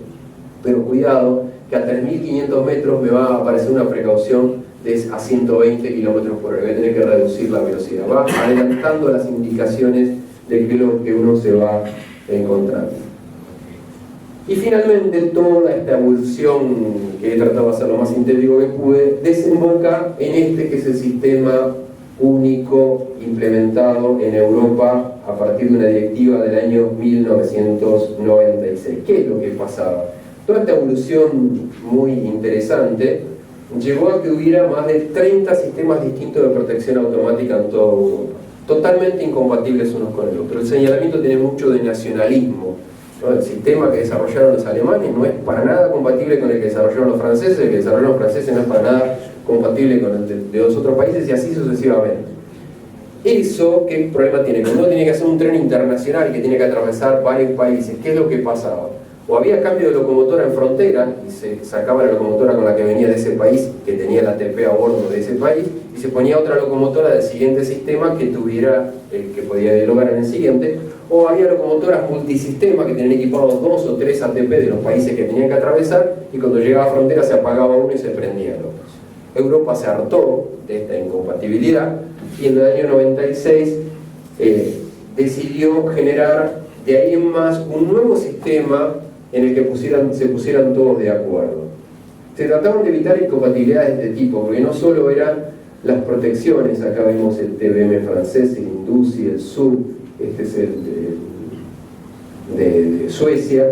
pero cuidado, que a 3.500 metros me va a aparecer una precaución a 120 km/h. Voy a tener que reducir la velocidad. Va adelantando las indicaciones de lo que uno se va encontrando. Y finalmente toda esta evolución, que he tratado de hacer lo más sintético que pude, desemboca en este que es el sistema único implementado en Europa a partir de una directiva del año 1996. ¿Qué es lo que pasaba? Toda esta evolución muy interesante llevó a que hubiera más de 30 sistemas distintos de protección automática en toda Europa, totalmente incompatibles unos con el otro. El señalamiento tiene mucho de nacionalismo, ¿no? El sistema que desarrollaron los alemanes no es para nada compatible con el que desarrollaron los franceses, el que desarrollaron los franceses no es para nada compatible con el de los otros países, y así sucesivamente. Eso, ¿qué problema tiene? Cuando uno tiene que hacer un tren internacional que tiene que atravesar varios países, ¿qué es lo que pasaba? O había cambio de locomotora en frontera y se sacaba la locomotora con la que venía de ese país, que tenía la ATP a bordo de ese país, y se ponía otra locomotora del siguiente sistema que tuviera, que podía dialogar en el siguiente. O había locomotoras multisistema que tenían equipados 2 o 3 ATP de los países que tenían que atravesar, y cuando llegaba a frontera se apagaba uno y se prendía el otro. Europa se hartó de esta incompatibilidad y en el año 96 decidió generar de ahí en más un nuevo sistema en el que se pusieran todos de acuerdo. Se trataban de evitar incompatibilidades de este tipo, porque no solo eran las protecciones, acá vemos el TBM francés, el INDUSI, el SUB, este es el de Suecia,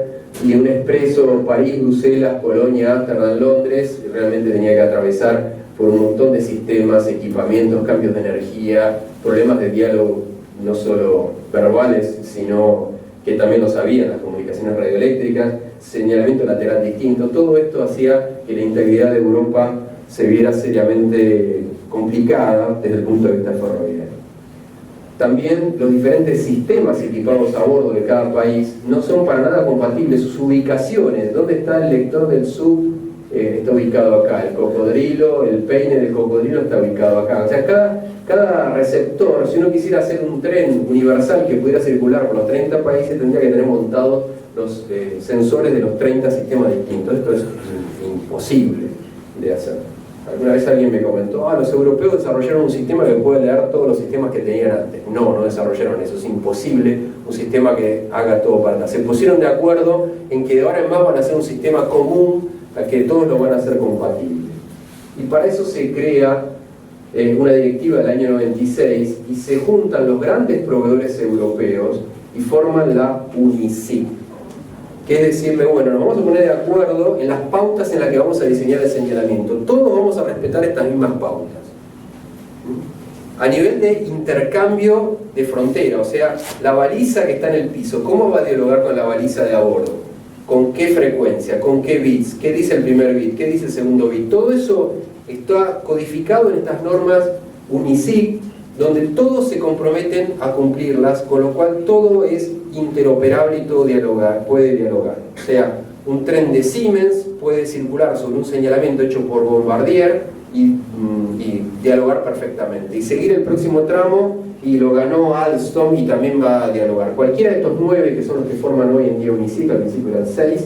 y un expreso París, Bruselas, Colonia, Ámsterdam, Londres, realmente tenía que atravesar por un montón de sistemas, equipamientos, cambios de energía, problemas de diálogo no solo verbales, sino que también lo sabían, las comunicaciones radioeléctricas, señalamiento lateral distinto. Todo esto hacía que la integridad de Europa se viera seriamente complicada desde el punto de vista ferroviario. También los diferentes sistemas equipados a bordo de cada país no son para nada compatibles. Sus ubicaciones, ¿dónde está el lector del SUB? Está ubicado acá, el cocodrilo, el peine del cocodrilo está ubicado acá. O sea, cada receptor, si uno quisiera hacer un tren universal que pudiera circular por los 30 países, tendría que tener montados los sensores de los 30 sistemas distintos. Esto es imposible de hacer. Alguna vez alguien me comentó, los europeos desarrollaron un sistema que puede leer todos los sistemas que tenían antes. No desarrollaron eso, es imposible un sistema que haga todo para atrás. Se pusieron de acuerdo en que de ahora en más van a hacer un sistema común a que todos lo van a hacer compatible. Y para eso se crea una directiva del año 96 y se juntan los grandes proveedores europeos y forman la UNICIP, que es decirle, bueno, nos vamos a poner de acuerdo en las pautas en las que vamos a diseñar el señalamiento. Todos vamos a respetar estas mismas pautas. A nivel de intercambio de frontera, o sea, la baliza que está en el piso, ¿cómo va a dialogar con la baliza de a bordo? ¿Con qué frecuencia? ¿Con qué bits? ¿Qué dice el primer bit? ¿Qué dice el segundo bit? Todo eso está codificado en estas normas UNICIP, donde todos se comprometen a cumplirlas, con lo cual todo es interoperable y todo puede dialogar. O sea, un tren de Siemens puede circular sobre un señalamiento hecho por Bombardier y dialogar perfectamente. Y seguir el próximo tramo, y lo ganó Alstom y también va a dialogar. Cualquiera de estos 9 que son los que forman hoy en día UNICIP, al principio eran 6,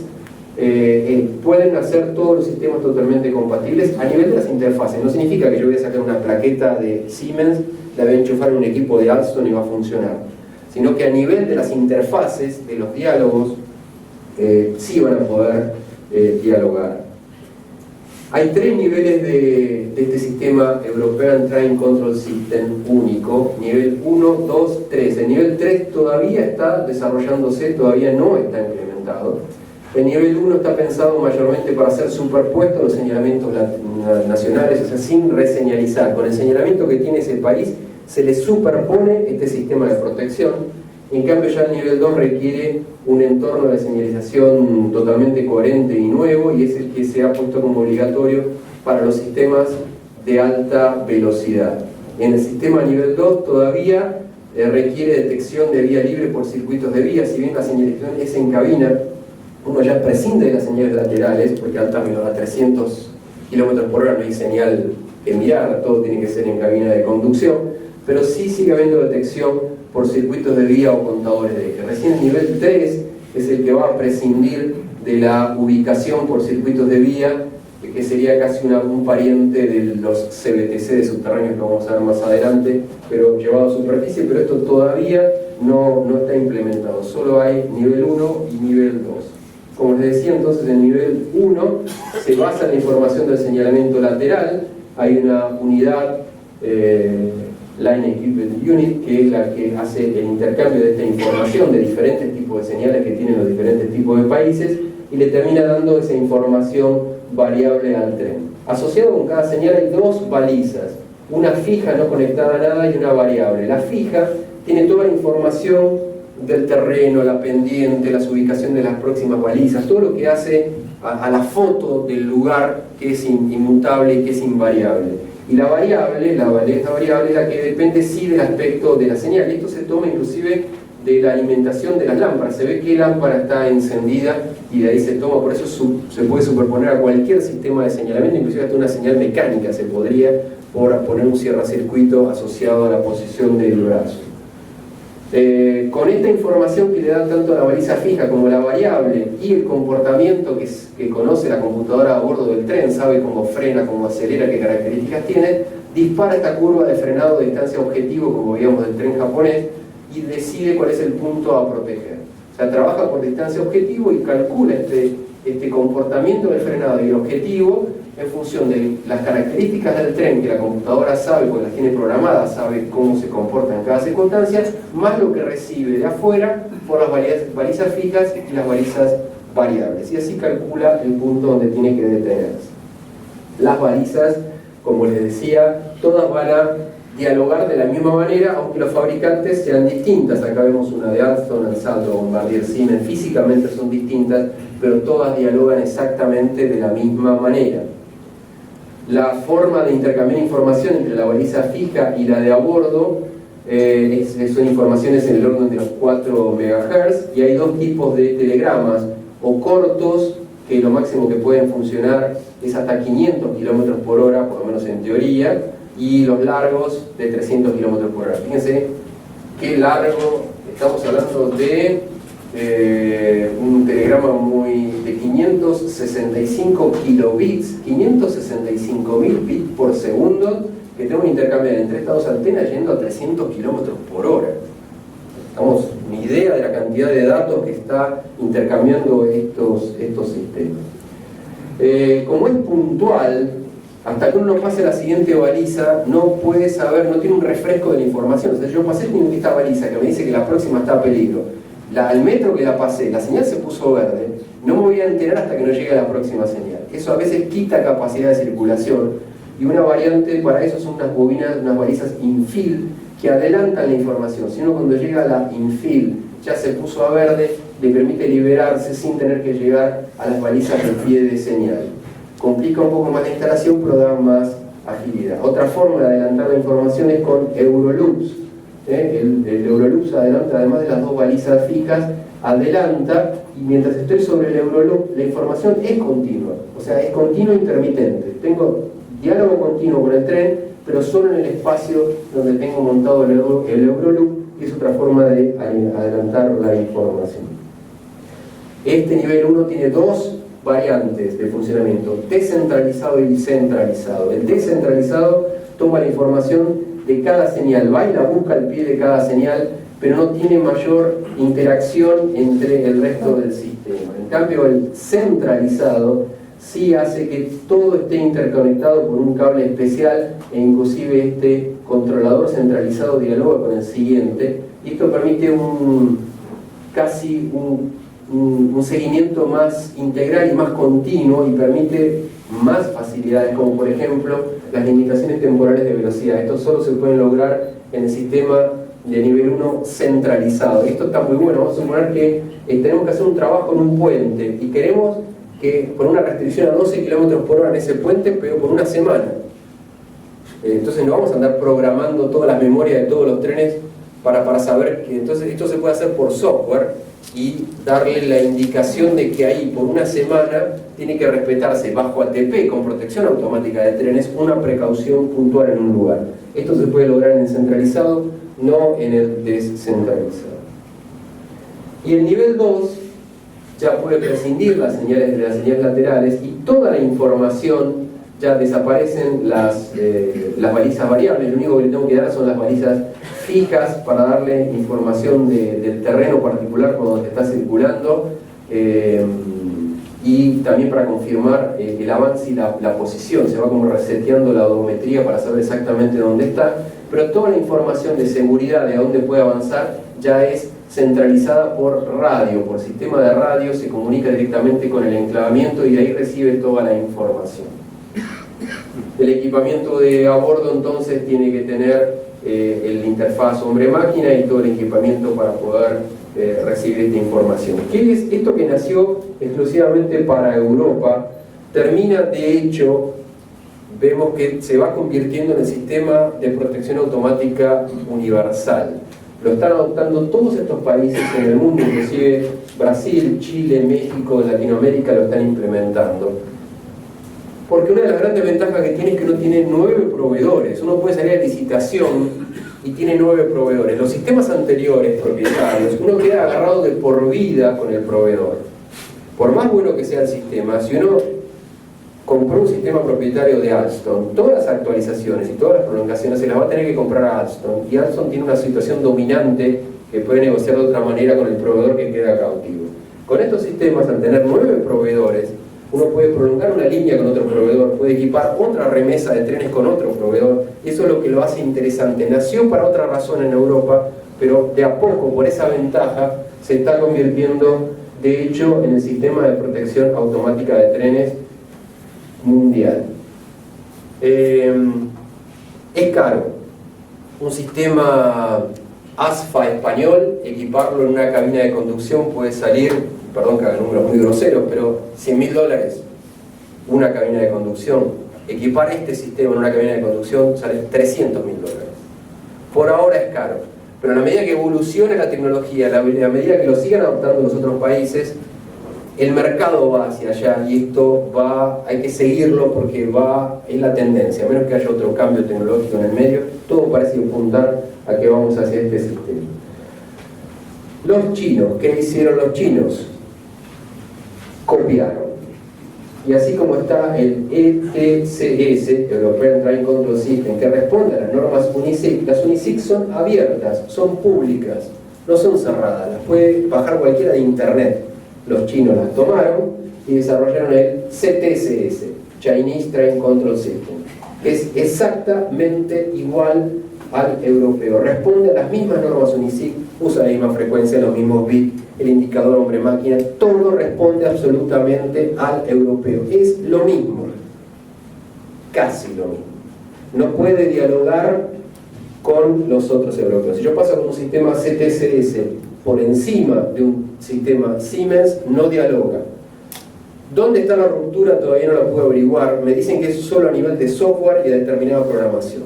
pueden hacer todos los sistemas totalmente compatibles a nivel de las interfaces. No significa que yo voy a sacar una plaqueta de Siemens, la voy a enchufar en un equipo de Alstom y va a funcionar, sino que a nivel de las interfaces, de los diálogos, sí van a poder dialogar. Hay 3 niveles de este sistema European Train Control System único, nivel 1, 2, 3. El nivel 3 todavía está desarrollándose, todavía no está implementado. El nivel 1 está pensado mayormente para hacer superpuestos los señalamientos nacionales, o sea, sin reseñalizar. Con el señalamiento que tiene ese país se le superpone este sistema de protección. En cambio, ya el nivel 2 requiere un entorno de señalización totalmente coherente y nuevo, y es el que se ha puesto como obligatorio para los sistemas de alta velocidad. En el sistema nivel 2 todavía requiere detección de vía libre por circuitos de vía. Si bien la señalización es en cabina, uno ya prescinde de las señales laterales, porque a 300 km por hora no hay señal que mirar, todo tiene que ser en cabina de conducción, pero sí sigue habiendo detección por circuitos de vía o contadores de eje. Recién el nivel 3 es el que va a prescindir de la ubicación por circuitos de vía, que sería casi un pariente de los CBTC de subterráneos que vamos a ver más adelante, pero llevado a superficie. Pero esto todavía no está implementado, solo hay nivel 1 y nivel 2. Como les decía, entonces, el nivel 1 se basa en la información del señalamiento lateral. Hay una unidad Line Equipment Unit, que es la que hace el intercambio de esta información de diferentes tipos de señales que tienen los diferentes tipos de países, y le termina dando esa información variable al tren. Asociado con cada señal hay 2 balizas, una fija no conectada a nada y una variable. La fija tiene toda la información del terreno, la pendiente, la ubicación de las próximas balizas, todo lo que hace a la foto del lugar, que es inmutable y que es invariable. Y la variable, esta variable es la que depende sí del aspecto de la señal. Y esto se toma inclusive de la alimentación de las lámparas. Se ve qué lámpara está encendida y de ahí se toma. Por eso se puede superponer a cualquier sistema de señalamiento, inclusive hasta una señal mecánica se podría, por poner un cierracircuito asociado a la posición del brazo. Con esta información que le da tanto la baliza fija como la variable y el comportamiento que conoce la computadora a bordo del tren, sabe cómo frena, cómo acelera, qué características tiene, dispara esta curva de frenado de distancia objetivo, como veíamos del tren japonés, y decide cuál es el punto a proteger. O sea, trabaja por distancia objetivo y calcula este comportamiento del frenado y el objetivo en función de las características del tren que la computadora sabe, porque las tiene programadas, sabe cómo se comporta en cada circunstancia, más lo que recibe de afuera por las balizas fijas y las balizas variables. Y así calcula el punto donde tiene que detenerse. Las balizas, como les decía, todas van a dialogar de la misma manera, aunque los fabricantes sean distintas. Acá vemos una de Alstom, Ansaldo, Bombardier, Siemens, físicamente son distintas, pero todas dialogan exactamente de la misma manera. La forma de intercambiar información entre la baliza fija y la de a bordo son informaciones en el orden de los 4 MHz, y hay dos tipos de telegramas, o cortos, que lo máximo que pueden funcionar es hasta 500 km por hora, por lo menos en teoría, y los largos de 300 km por hora. Fíjense qué largo, estamos hablando de un telegrama de 565 kilobits, 565.000 bits por segundo, que tengo que intercambiar entre estados antena yendo a 300 km por hora. Damos una idea de la cantidad de datos que está intercambiando estos sistemas. Como es puntual, hasta que uno no pase la siguiente baliza, no puede saber, no tiene un refresco de la información. O sea, yo pasé esta baliza que me dice que la próxima está a peligro. Al metro que la pasé, la señal se puso verde, no me voy a enterar hasta que no llegue a la próxima señal. Eso a veces quita capacidad de circulación, y una variante para eso son unas bobinas, unas balizas infill que adelantan la información. Si uno cuando llega a la infill ya se puso a verde, le permite liberarse sin tener que llegar a las balizas del pie de señal. Complica un poco más la instalación, pero da más agilidad. Otra forma de adelantar la información es con Euroloops. El Euroloops adelanta, además de las dos balizas fijas, adelanta, y mientras estoy sobre el Euroloop, la información es continua. O sea, es continua e intermitente. Tengo diálogo continuo con el tren, pero solo en el espacio donde tengo montado el Euroloop, y es otra forma de adelantar la información. Este nivel 1 tiene dos variantes de funcionamiento: descentralizado y centralizado. El descentralizado toma la información de cada señal, va y la busca al pie de cada señal, pero no tiene mayor interacción entre el resto del sistema. En cambio, el centralizado sí hace que todo esté interconectado por un cable especial, e inclusive este controlador centralizado dialoga con el siguiente, y esto permite casi un seguimiento más integral y más continuo, y permite más facilidades, como por ejemplo las limitaciones temporales de velocidad. Esto solo se puede lograr en el sistema de nivel 1 centralizado. Esto está muy bueno. Vamos a suponer que tenemos que hacer un trabajo en un puente y queremos que por una restricción a 12 km por hora en ese puente, pero por una semana. Entonces no vamos a andar programando toda la memoria de todos los trenes para saber que... Entonces esto se puede hacer por software y darle la indicación de que ahí por una semana tiene que respetarse bajo ATP, con protección automática de trenes, una precaución puntual en un lugar. Esto se puede lograr en el centralizado, no en el descentralizado. Y el nivel 2 ya puede prescindir las señales de las señales laterales, y toda la información, ya desaparecen las balizas variables. Lo único que le tengo que dar son las balizas fijas para darle información del terreno particular cuando se está circulando, y también para confirmar el avance y la posición. Se va como reseteando la odometría para saber exactamente dónde está, pero toda la información de seguridad de a dónde puede avanzar ya es centralizada por radio, por sistema de radio. Se comunica directamente con el enclavamiento y de ahí recibe toda la información. El equipamiento de a bordo entonces tiene que tener el interfaz hombre-máquina y todo el equipamiento para poder recibir esta información. ¿Qué es esto que nació exclusivamente para Europa? Termina, de hecho, vemos que se va convirtiendo en el sistema de protección automática universal. Lo están adoptando todos estos países en el mundo, inclusive Brasil, Chile, México, Latinoamérica lo están implementando. Porque una de las grandes ventajas que tiene es que uno tiene 9 proveedores. Uno puede salir a licitación y tiene 9 proveedores. Los sistemas anteriores, propietarios, uno queda agarrado de por vida con el proveedor. Por más bueno que sea el sistema, si uno compró un sistema propietario de Alstom, todas las actualizaciones y todas las prolongaciones se las va a tener que comprar a Alstom, y Alstom tiene una situación dominante que puede negociar de otra manera con el proveedor que queda cautivo. Con estos sistemas, al tener 9 proveedores, uno puede prolongar una línea con otro proveedor, puede equipar otra remesa de trenes con otro proveedor. Eso es lo que lo hace interesante. Nació para otra razón en Europa, pero de a poco, por esa ventaja, se está convirtiendo, de hecho, en el sistema de protección automática de trenes mundial. Es caro. Un sistema ASFA español, equiparlo en una cabina de conducción puede salir, perdón que haga números muy groseros, pero $100.000 una cabina de conducción. Equipar este sistema en una cabina de conducción sale $300.000. Por ahora es caro, pero a la medida que evolucione la tecnología, a la medida que lo sigan adoptando los otros países, el mercado va hacia allá, y esto hay que seguirlo porque es la tendencia. A menos que haya otro cambio tecnológico en el medio, todo parece apuntar a que vamos hacia este sistema. Los chinos, ¿qué hicieron los chinos? Copiaron. Y así como está el ETCS, European Train Control System, que responde a las normas UNISIC, las UNISIC son abiertas, son públicas, no son cerradas, las puede bajar cualquiera de internet. Los chinos las tomaron y desarrollaron el CTCS, Chinese Train Control System, que es exactamente igual al europeo, responde a las mismas normas UNISIC, usa la misma frecuencia, los mismos bits, el indicador hombre-máquina, todo responde absolutamente al europeo. Es lo mismo, casi lo mismo. No puede dialogar con los otros europeos. Si yo paso con un sistema CTCS por encima de un sistema Siemens, no dialoga. ¿Dónde está la ruptura? Todavía no la puedo averiguar. Me dicen que es solo a nivel de software y de determinada programación.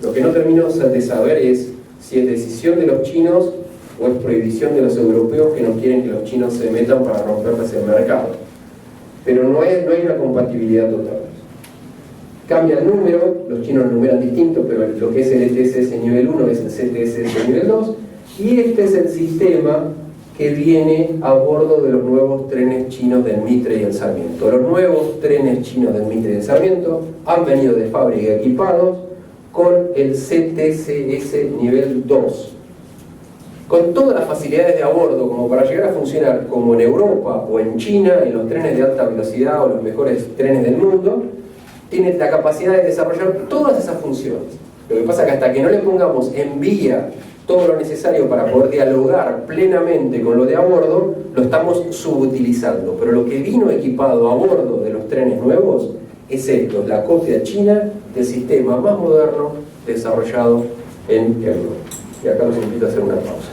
Lo que no termino de saber es si es decisión de los chinos o es prohibición de los europeos que no quieren que los chinos se metan para romperles el mercado. Pero no hay una compatibilidad total. Cambia el número, los chinos lo numeran distinto, pero lo que es el ETCS nivel 1 es el CTCS nivel 2, y este es el sistema que viene a bordo de los nuevos trenes chinos del Mitre y el Sarmiento. Los nuevos trenes chinos del Mitre y el Sarmiento han venido de fábrica equipados con el CTCS nivel 2, con todas las facilidades de a bordo como para llegar a funcionar como en Europa o en China, en los trenes de alta velocidad o los mejores trenes del mundo. Tiene la capacidad de desarrollar todas esas funciones. Lo que pasa es que hasta que no le pongamos en vía todo lo necesario para poder dialogar plenamente con lo de a bordo, lo estamos subutilizando. Pero lo que vino equipado a bordo de los trenes nuevos es esto, la copia china del sistema más moderno desarrollado en Europa. Y acá los invito a hacer una pausa.